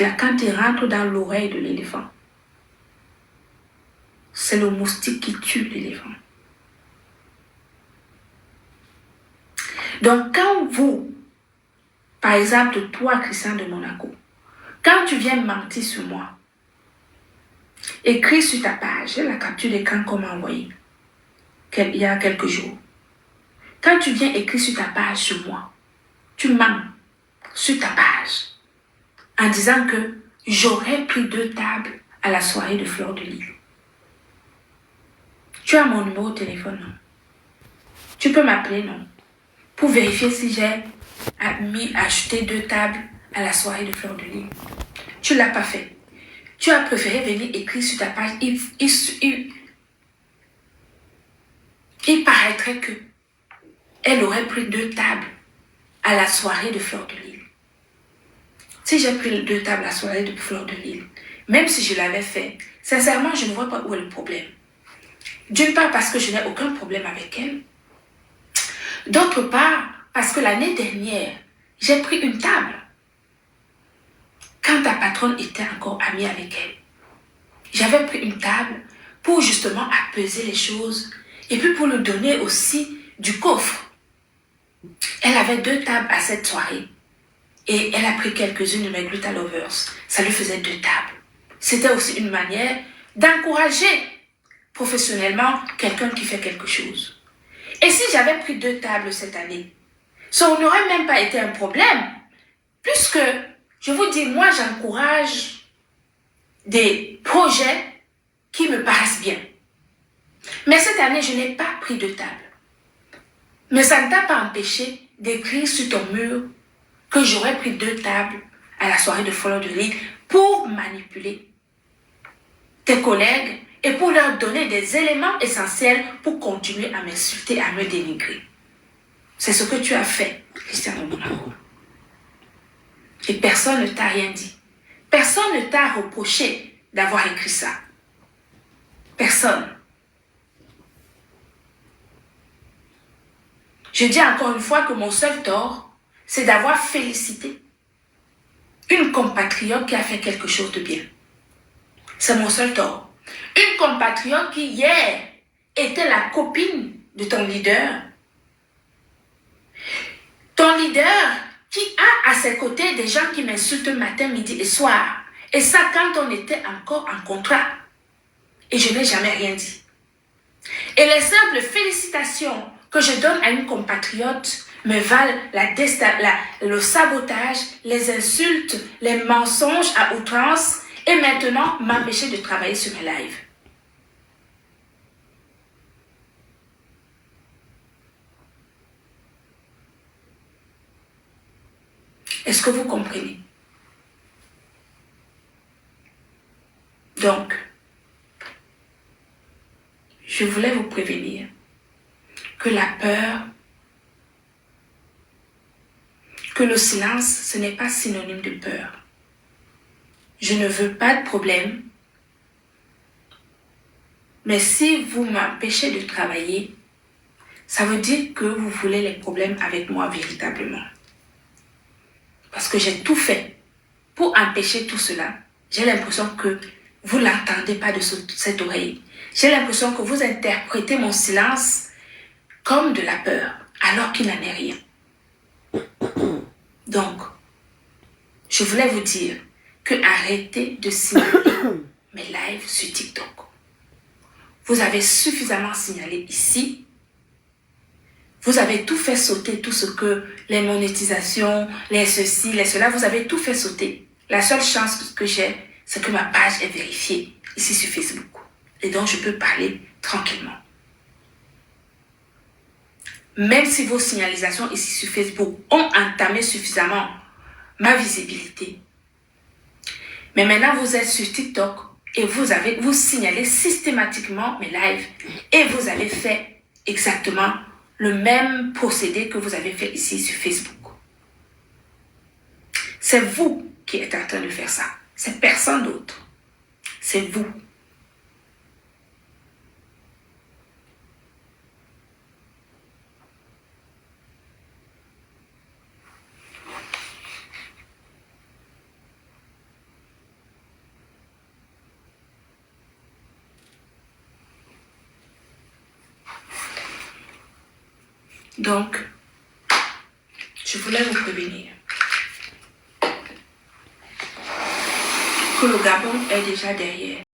quand il rentre dans l'oreille de l'éléphant, c'est le moustique qui tue l'éléphant. Donc, quand vous, par exemple, toi, Christian de Monaco, quand tu viens mentir sur moi, écris sur ta page, j'ai la capture d'écran qu'on m'a envoyée il y a quelques jours. Quand tu viens écrire sur ta page sur moi, tu mens sur ta page en disant que j'aurais pris 2 tables à la soirée de Fleur de Lys. Tu as mon numéro de téléphone, non? Tu peux m'appeler, non? Pour vérifier si j'ai acheté 2 tables à la soirée de Fleur de Lys. Tu ne l'as pas fait. Tu as préféré venir écrire sur ta page. Il paraîtrait que elle aurait pris 2 tables à la soirée de Fleur de Lys. Si j'ai pris 2 tables à la soirée de Fleur de Lys, même si je l'avais fait, sincèrement, je ne vois pas où est le problème. D'une part, parce que je n'ai aucun problème avec elle. D'autre part, parce que l'année dernière, j'ai pris une table quand ta patronne était encore amie avec elle. J'avais pris une table pour justement apaiser les choses et puis pour lui donner aussi du coffre. Elle avait 2 tables à cette soirée et elle a pris quelques-unes de mes Glutta Lovers. Ça lui faisait 2 tables. C'était aussi une manière d'encourager professionnellement quelqu'un qui fait quelque chose. Et si j'avais pris 2 tables cette année, ça n'aurait même pas été un problème, puisque, je vous dis, moi j'encourage des projets qui me paraissent bien. Mais cette année, je n'ai pas pris de table. Mais ça ne t'a pas empêché d'écrire sur ton mur que j'aurais pris 2 tables à la soirée de Fleur de Lys pour manipuler tes collègues et pour leur donner des éléments essentiels pour continuer à m'insulter, à me dénigrer. C'est ce que tu as fait, Christian de Monaco. Et personne ne t'a rien dit. Personne ne t'a reproché d'avoir écrit ça. Personne. Je dis encore une fois que mon seul tort, c'est d'avoir félicité une compatriote qui a fait quelque chose de bien. C'est mon seul tort. Une compatriote qui hier était la copine de ton leader. Ton leader qui a à ses côtés des gens qui m'insultent matin, midi et soir. Et ça quand on était encore en contrat. Et je n'ai jamais rien dit. Et les simples félicitations que je donne à une compatriote me valent le sabotage, les insultes, les mensonges à outrance et maintenant m'empêcher de travailler sur mes lives. Est-ce que vous comprenez? Donc, je voulais vous prévenir que la peur, que le silence, ce n'est pas synonyme de peur. Je ne veux pas de problème, mais si vous m'empêchez de travailler, ça veut dire que vous voulez les problèmes avec moi véritablement. Parce que j'ai tout fait pour empêcher tout cela. J'ai l'impression que vous ne l'entendez pas de cette oreille. J'ai l'impression que vous interprétez mon silence comme de la peur, alors qu'il n'en est rien. Donc, je voulais vous dire que arrêtez de signaler mes lives sur TikTok. Vous avez suffisamment signalé ici. Vous avez tout fait sauter, tout ce que les monétisations, les ceci, les cela, vous avez tout fait sauter. La seule chance que j'ai, c'est que ma page est vérifiée ici sur Facebook. Et donc, je peux parler tranquillement. Même si vos signalisations ici sur Facebook ont entamé suffisamment ma visibilité. Mais maintenant, vous êtes sur TikTok et vous signalez systématiquement mes lives et vous avez fait exactement le même procédé que vous avez fait ici sur Facebook. C'est vous qui êtes en train de faire ça. C'est personne d'autre. C'est vous. Donc, je voulais vous prévenir que le Gabon est déjà derrière.